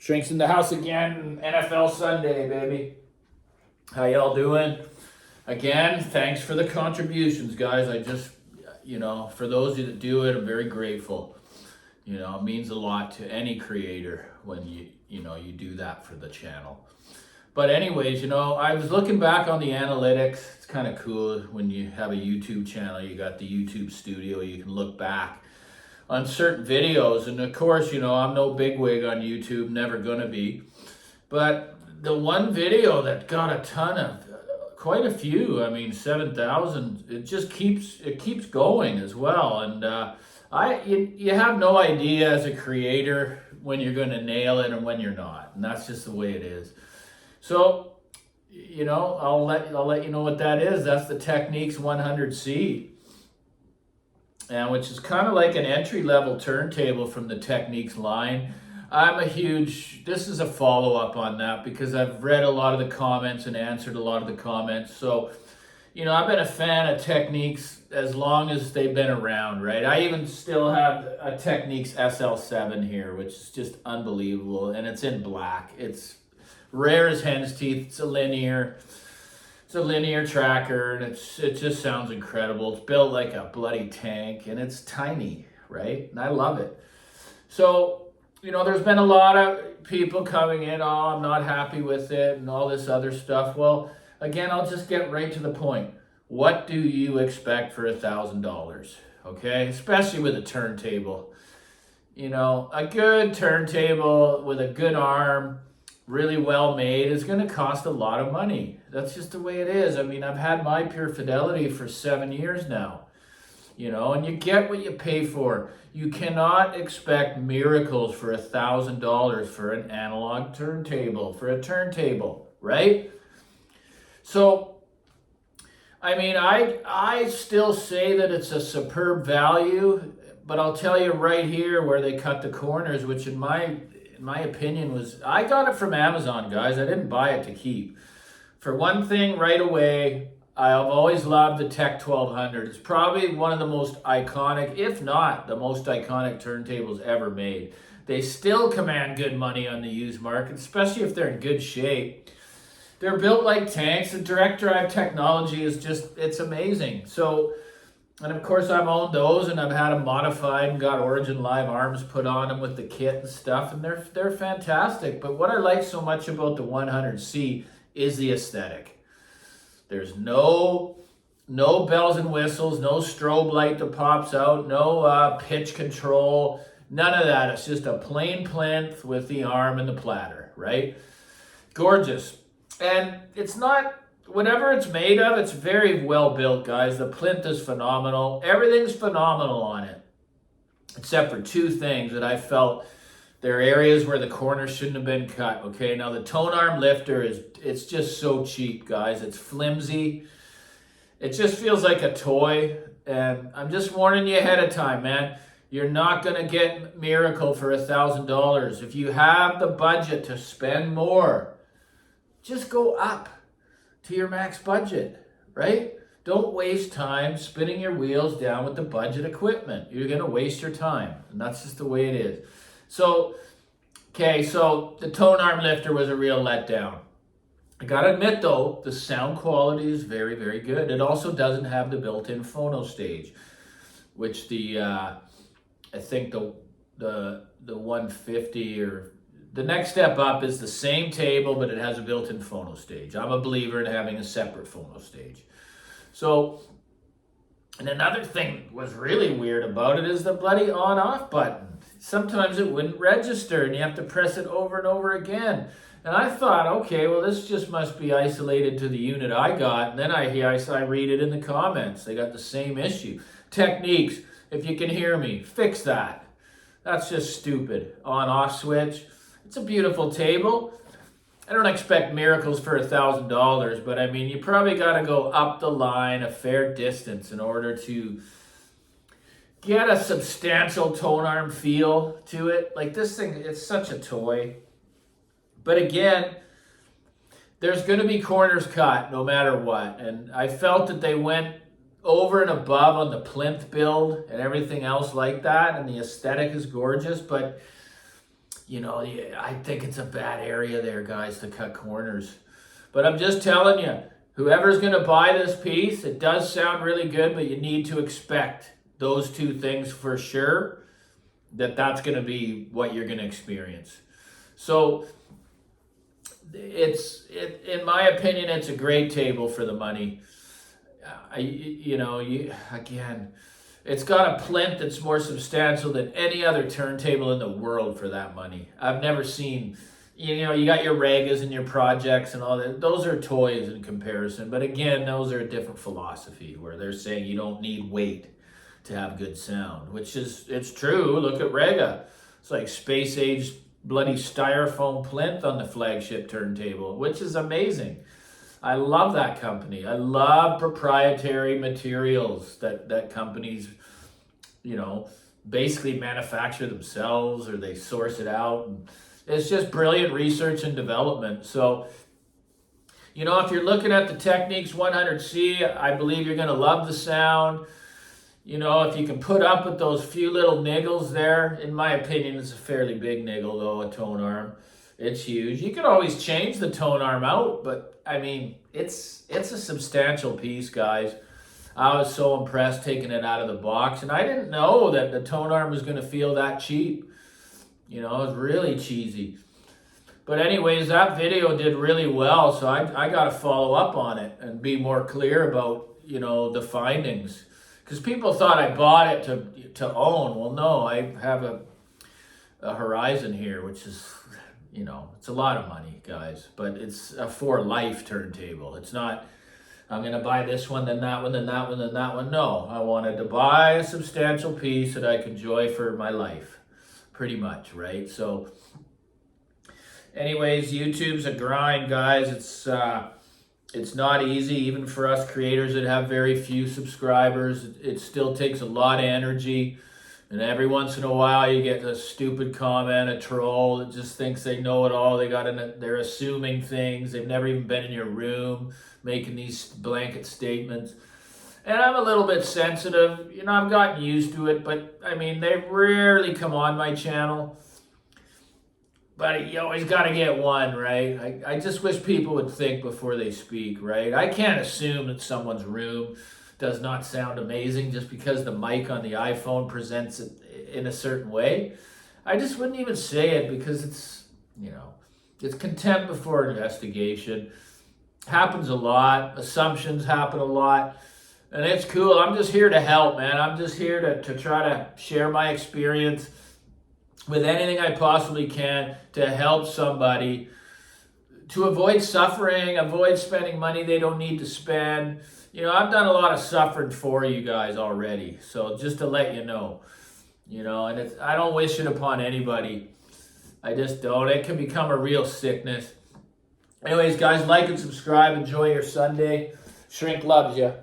Shrinks in the house again. NFL Sunday, baby. How y'all doing? Again, thanks for the contributions, guys. I just, for those of you that do it, I'm very grateful. It means a lot to any creator when you do that for the channel. But anyways, I was looking back on the analytics. It's kind of cool when you have a YouTube channel. You got the YouTube studio. You can look back on certain videos. And of course, I'm no bigwig on YouTube, never gonna be. But the one video that got a ton of, quite a few, 7,000, it just keeps going as well. And you have no idea as a creator when you're gonna nail it and when you're not. And that's just the way it is. So, I'll let you know what that is. That's the Technics 100C. And which is kind of like an entry-level turntable from the Technics line. This is a follow-up on that because I've read a lot of the comments and answered a lot of the comments. So, I've been a fan of Technics as long as they've been around, right? I even still have a Technics SL-7 here, which is just unbelievable. And it's in black. It's rare as hen's teeth. It's a linear tracker, and it just sounds incredible. It's built like a bloody tank, and it's tiny, right? And I love it. So, there's been a lot of people coming in, I'm not happy with it, and all this other stuff. Well, again, I'll just get right to the point. What do you expect for $1,000? Okay? Especially with a turntable. A good turntable with a good arm, really well made, is going to cost a lot of money. That's just the way it is. I've had my Pure Fidelity for 7 years now, and you get what you pay for. You cannot expect miracles for $1,000 for an analog turntable, for a turntable, right? So, I still say that it's a superb value, but I'll tell you right here where they cut the corners, which in my opinion was, I got it from Amazon, guys. I didn't buy it to keep. For one thing, right away, I've always loved the Tech 1200. It's probably one of the most iconic, if not the most iconic turntables ever made. They still command good money on the used market, especially if they're in good shape. They're built like tanks. The direct drive technology is it's amazing. So, and of course I've owned those and I've had them modified and got Origin Live arms put on them with the kit and stuff, and they're fantastic. But what I like so much about the 100C is the aesthetic. There's no bells and whistles, no strobe light that pops out, no pitch control, none of that. It's just a plain plinth with the arm and the platter, right? Gorgeous. And it's not, whatever it's made of, it's very well built, guys. The plinth is phenomenal. Everything's phenomenal on it, except for two things that I felt there are areas where the corners shouldn't have been cut. Okay, now the tone arm lifter it's just so cheap, guys. It's flimsy. It just feels like a toy, and I'm just warning you ahead of time, man. You're not gonna get miracle for $1,000. If you have the budget to spend more, just go up to your max budget, right? Don't waste time spinning your wheels down with the budget equipment. You're gonna waste your time, and that's just the way it is. So the tone arm lifter was a real letdown. I gotta admit though, the sound quality is very, very good. It also doesn't have the built-in phono stage, which I think the 150 or the next step up is the same table, but it has a built-in phono stage. I'm a believer in having a separate phono stage. So, and another thing was really weird about it is the bloody on-off button. Sometimes it wouldn't register and you have to press it over and over again. And I thought, okay, well, this just must be isolated to the unit I got. And then I read it in the comments. They got the same issue. Techniques, if you can hear me, fix that. That's just stupid. On-off switch. It's a beautiful table. I don't expect miracles for $1,000, but you probably got to go up the line a fair distance in order to get a substantial tone arm feel to it. Like this thing, it's such a toy. But again, there's going to be corners cut no matter what. And I felt that they went over and above on the plinth build and everything else like that. And the aesthetic is gorgeous. But you know, I think it's a bad area there, guys, to cut corners. But I'm just telling you, whoever's going to buy this piece, it does sound really good, but you need to expect those two things for sure, that's going to be what you're going to experience. So in my opinion, it's a great table for the money. Again, it's got a plinth that's more substantial than any other turntable in the world for that money. I've never seen, you got your Regas and your projects and all that. Those are toys in comparison. But again, those are a different philosophy where they're saying you don't need weight to have good sound, it's true. Look at Rega. It's like space age bloody styrofoam plinth on the flagship turntable, which is amazing. I love that company. I love proprietary materials that companies, basically manufacture themselves or they source it out. And it's just brilliant research and development. So, if you're looking at the Technics 100C, I believe you're going to love the sound. If you can put up with those few little niggles there, in my opinion, it's a fairly big niggle though, a tone arm. It's huge. You can always change the tone arm out, but I mean, it's a substantial piece, guys. I was so impressed taking it out of the box, and I didn't know that the tone arm was going to feel that cheap. It was really cheesy. But anyways, that video did really well, so I got to follow up on it and be more clear about, the findings. Because people thought I bought it to own. Well, no, I have a Horizon here, which is, it's a lot of money, guys. But it's a for life turntable. It's not, I'm going to buy this one, then that one, then that one, then that one. No, I wanted to buy a substantial piece that I could enjoy for my life. Pretty much, right? So, anyways, YouTube's a grind, guys. It's not easy, even for us creators that have very few subscribers. It still takes a lot of energy. And every once in a while, you get a stupid comment, a troll that just thinks they know it all. They're assuming things. They've never even been in your room, making these blanket statements. And I'm a little bit sensitive. I've gotten used to it. But, I mean, they rarely come on my channel. But you always got to get one, right? I just wish people would think before they speak, right? I can't assume that someone's room does not sound amazing just because the mic on the iPhone presents it in a certain way. I just wouldn't even say it because it's contempt before investigation. Happens a lot. Assumptions happen a lot. And it's cool. I'm just here to help, man. I'm just here to try to share my experience with anything I possibly can to help somebody to avoid suffering, avoid spending money they don't need to spend. I've done a lot of suffering for you guys already. So just to let you know, and I don't wish it upon anybody. I just don't. It can become a real sickness. Anyways, guys, like and subscribe. Enjoy your Sunday. Shrink loves you.